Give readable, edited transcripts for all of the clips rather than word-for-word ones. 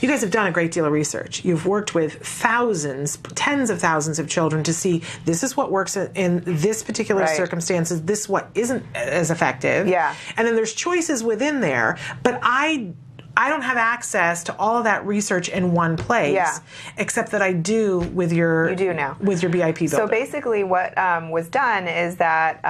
you guys have done a great deal of research. You've worked with thousands, tens of thousands of children to see this is what works in this particular circumstances, this what isn't as effective. Yeah. And then there's choices within there, but I don't have access to all of that research in one place, except that I do with your You do now. With your BIP Builder. So basically what was done is that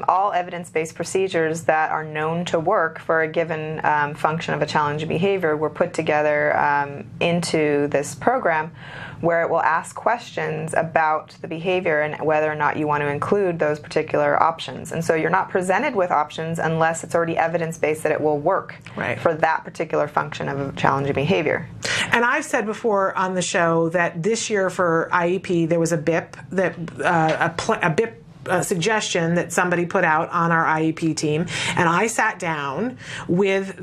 all evidence-based procedures that are known to work for a given function of a challenging behavior were put together into this program, where it will ask questions about the behavior and whether or not you want to include those particular options. And so you're not presented with options unless it's already evidence-based that it will work for that particular function of a challenging behavior. And I've said before on the show that this year for IEP there was a BIP that a BIP suggestion that somebody put out on our IEP team, and I sat down with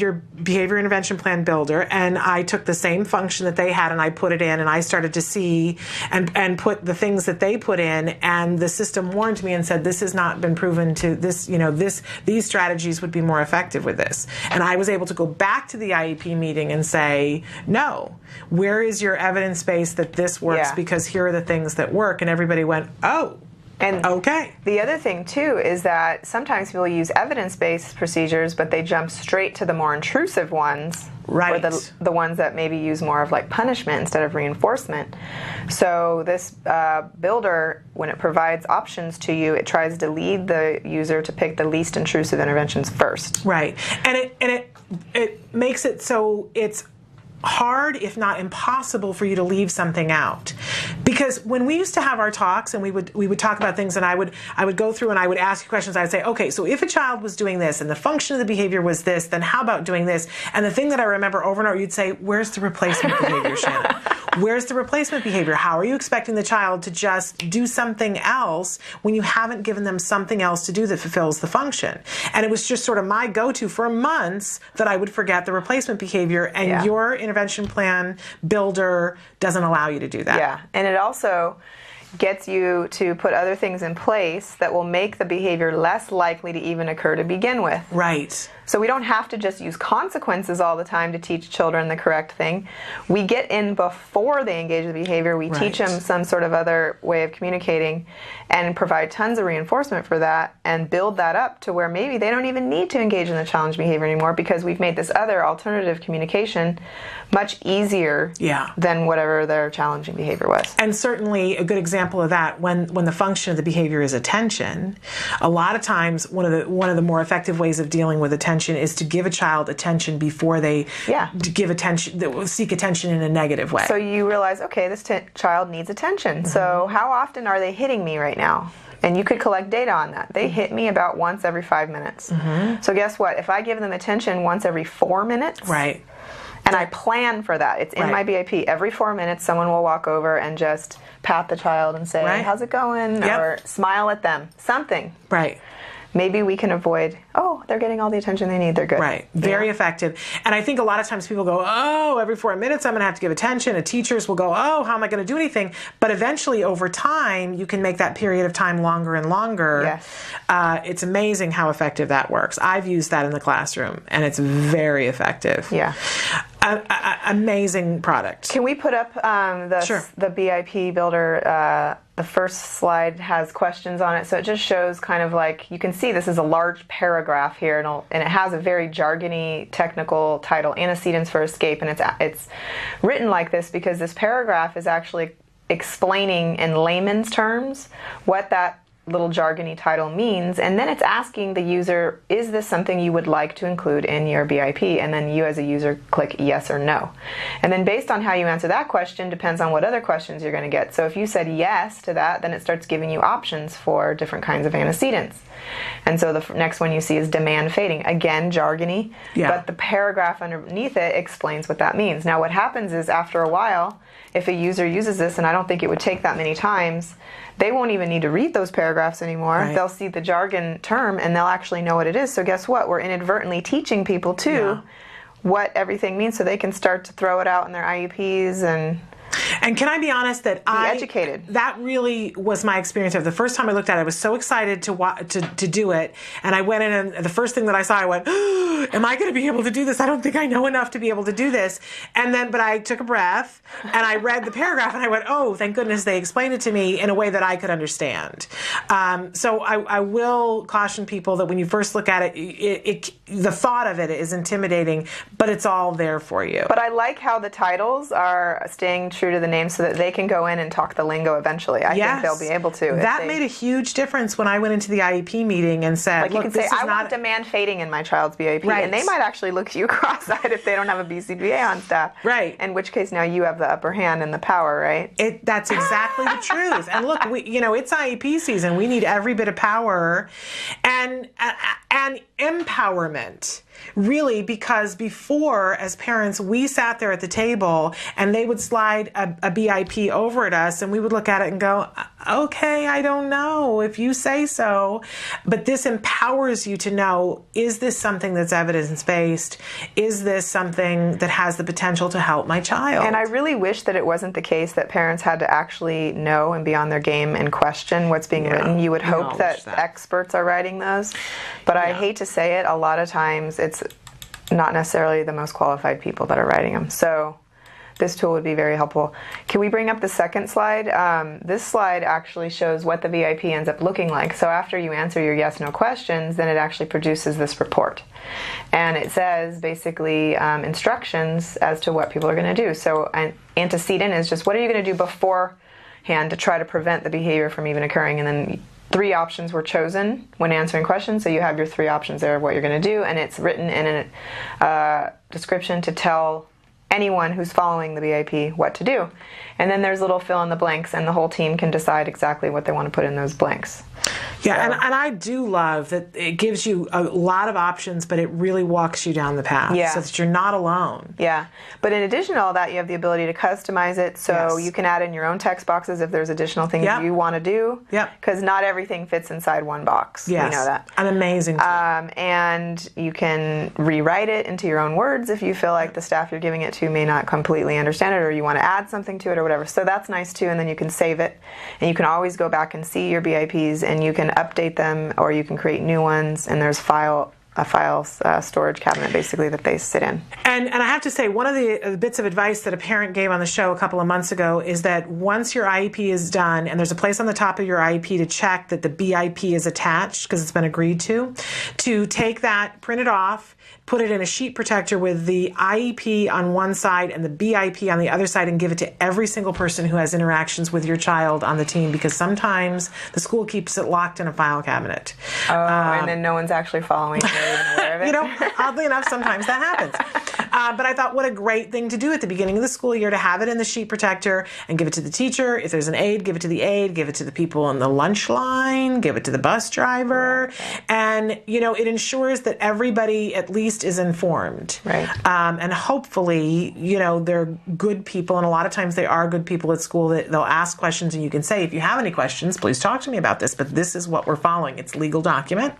your behavior intervention plan builder, and I took the same function that they had and I put it in, and I started to see and put the things that they put in, and the system warned me and said this has not been proven to these strategies would be more effective with this. And I was able to go back to the IEP meeting and say, no, where is your evidence base that this works, because here are the things that work. And everybody went, oh. And okay. The other thing, too, is that sometimes people use evidence-based procedures, but they jump straight to the more intrusive ones. Right. Or the ones that maybe use more of like punishment instead of reinforcement. So this builder, when it provides options to you, it tries to lead the user to pick the least intrusive interventions first. Right. And it makes it so it's hard, if not impossible, for you to leave something out. Because when we used to have our talks and we would talk about things, and I would go through and I would ask you questions. I would say, okay, so if a child was doing this and the function of the behavior was this, then how about doing this? And the thing that I remember over and over, you'd say, where's the replacement behavior, Shannon? Where's the replacement behavior? How are you expecting the child to just do something else when you haven't given them something else to do that fulfills the function? And it was just sort of my go-to for months that I would forget the replacement behavior, and your intervention plan builder doesn't allow you to do that. Yeah, and it also gets you to put other things in place that will make the behavior less likely to even occur to begin with. Right. So we don't have to just use consequences all the time to teach children the correct thing. We get in before they engage the behavior. We teach them some sort of other way of communicating and provide tons of reinforcement for that and build that up to where maybe they don't even need to engage in the challenge behavior anymore, because we've made this other alternative communication much easier than whatever their challenging behavior was. And certainly a good example of that, when the function of the behavior is attention, a lot of times one of the more effective ways of dealing with attention is to give a child attention before they give attention, seek attention in a negative way. So you realize, okay, this child needs attention. So how often are they hitting me right now? And you could collect data on that. They hit me about once every 5 minutes. So guess what? If I give them attention once every 4 minutes, and I plan for that, it's in my BIP. Every 4 minutes, someone will walk over and just pat the child and say, how's it going? Or smile at them. Something. Maybe we can avoid, they're getting all the attention they need, they're good. Right. Very effective. And I think a lot of times people go, every 4 minutes I'm going to have to give attention. And teachers will go, how am I going to do anything? But eventually, over time, you can make that period of time longer and longer. It's amazing how effective that works. I've used that in the classroom, and it's very effective. Amazing product. Can we put up the BIP Builder? The first slide has questions on it, so it just shows kind of like, you can see this is a large paragraph here, and it has a very jargony technical title, Antecedents for Escape, and it's written like this because this paragraph is actually explaining in layman's terms what that little jargony title means, and then it's asking the user, is this something you would like to include in your BIP? And then you as a user click yes or no. And then based on how you answer that question depends on what other questions you're going to get. So if you said yes to that, then it starts giving you options for different kinds of antecedents. And so the next one you see is demand fading. Again, jargony, but the paragraph underneath it explains what that means. Now what happens is, after a while, if a user uses this, and I don't think it would take that many times, they won't even need to read those paragraphs anymore. They'll see the jargon term and they'll actually know what it is. So guess what? We're inadvertently teaching people too what everything means, so they can start to throw it out in their IEPs and can I be honest that educated. That really was my experience of the first time I looked at it. I was so excited to do it, and I went in, and the first thing that I saw, I went, am I going to be able to do this? I don't think I know enough to be able to do this. But I took a breath and I read the paragraph and I went, oh, thank goodness they explained it to me in a way that I could understand. So I will caution people that when you first look at it, the thought of it is intimidating, but it's all there for you. But I like how the titles are staying true to the name so that they can go in and talk the lingo eventually. I think they'll be able to. That made a huge difference when I went into the IEP meeting and said, like, you can say, I want demand fading in my child's BIP. Right. And they might actually look at you cross-eyed if they don't have a BCBA on staff. Right. In which case now you have the upper hand and the power, right? That's exactly the truth. And look, it's IEP season. We need every bit of power and empowerment. Really, because before, as parents, we sat there at the table and they would slide a BIP over at us and we would look at it and go, okay, I don't know if you say so. But this empowers you to know, is this something that's evidence-based? Is this something that has the potential to help my child? And I really wish that it wasn't the case that parents had to actually know and be on their game and question what's being written. You would hope that experts are writing those. But I hate to say it, a lot of times it's not necessarily the most qualified people that are writing them. So this tool would be very helpful. Can we bring up the second slide? This slide actually shows what the VIP ends up looking like. So after you answer your yes/no questions, then it actually produces this report. And it says basically instructions as to what people are going to do. So an antecedent is just what are you going to do beforehand to try to prevent the behavior from even occurring. And then 3 options were chosen when answering questions, so you have your 3 options there of what you're going to do, and it's written in a description to tell anyone who's following the BIP what to do. And then there's little fill in the blanks, and the whole team can decide exactly what they want to put in those blanks. Yeah, so. And I do love that it gives you a lot of options, but it really walks you down the path so that you're not alone. Yeah, but in addition to all that, you have the ability to customize it, so you can add in your own text boxes if there's additional things you want to do. Because not everything fits inside one box. Yes. We know that. An amazing tool. And you can rewrite it into your own words if you feel like the staff you're giving it to may not completely understand it, or you want to add something to it or whatever. So that's nice too, and then you can save it. And you can always go back and see your BIPs, and you can update them, or you can create new ones, and there's a file storage cabinet basically that they sit in. And I have to say, one of the bits of advice that a parent gave on the show a couple of months ago is that once your IEP is done, and there's a place on the top of your IEP to check that the BIP is attached because it's been agreed to take that, print it off, put it in a sheet protector with the IEP on one side and the BIP on the other side, and give it to every single person who has interactions with your child on the team, because sometimes the school keeps it locked in a file cabinet. And then no one's actually following it or even aware of it. Oddly enough, sometimes that happens. But I thought, what a great thing to do at the beginning of the school year, to have it in the sheet protector and give it to the teacher. If there's an aide, give it to the aide, give it to the people on the lunch line, give it to the bus driver. And, it ensures that everybody at least is informed. Right. And hopefully, they're good people, and a lot of times they are good people at school, that they'll ask questions, and you can say, if you have any questions, please talk to me about this, but this is what we're following. It's legal document.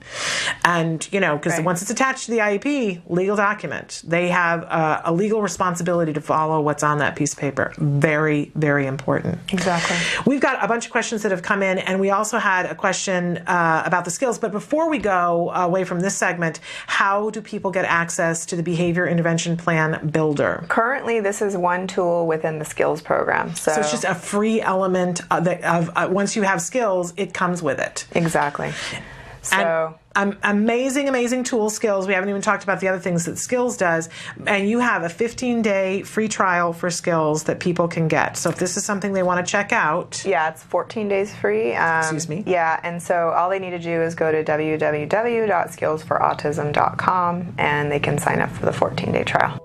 And, because once it's attached to the IEP, legal document, they have a legal responsibility to follow what's on that piece of paper. Very, very important. Exactly. We've got a bunch of questions that have come in, and we also had a question about the skills. But before we go away from this segment, how do people get access to the Behavior Intervention Plan Builder? Currently, this is one tool within the skills program. So it's just a free element of once you have skills, it comes with it. Exactly. So amazing tool, Skills. We haven't even talked about the other things that Skills does. And you have a 15-day free trial for Skills that people can get. So if this is something they want to check out. Yeah, it's 14 days free. Excuse me. Yeah, and so all they need to do is go to www.skillsforautism.com, and they can sign up for the 14-day trial.